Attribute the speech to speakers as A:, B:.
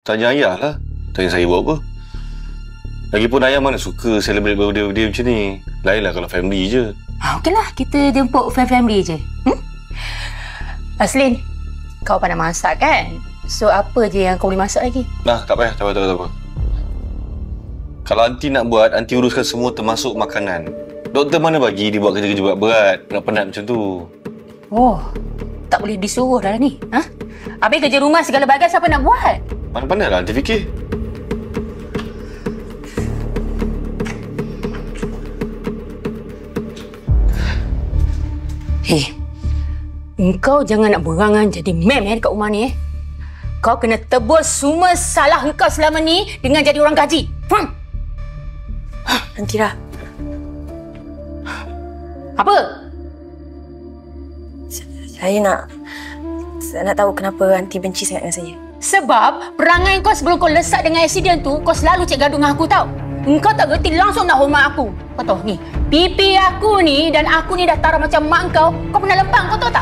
A: Tanya ayah lah. Tanya saya buat apa. Lagipun ayah mana suka celebrate birthday macam ni. Lainlah kalau family je.
B: Okeylah, kita jemput family je. Aslin, kau pandai masak kan? So, apa je yang kau boleh masak lagi?
A: Nah, tak payah. Tak apa. Kalau aunty nak buat, aunty uruskan semua termasuk makanan. Doktor mana bagi dia buat kerja-kerja berat, penat-penat macam tu.
B: Oh, tak boleh disuruh dah ni. Habis kerja rumah segala bagai siapa nak buat?
A: Pandai-pandai lah aunty fikir.
B: Engkau jangan nak berangan jadi mem dekat rumah ni. Kau kena tebus semua salah engkau selama ni dengan jadi orang gaji.
C: Aunty Ra.
B: Apa?
C: Saya nak tahu kenapa aunty benci sangat dengan saya.
B: Sebab perangai kau sebelum kau lesak dengan accident tu, kau selalu cek gaduh dengan aku tau. Engkau tak reti langsung nak hormat aku. Kau tahu ni, pipi aku ni dan aku ni dah taruh macam mak kau. Kau pernah lempang, kau tahu tak?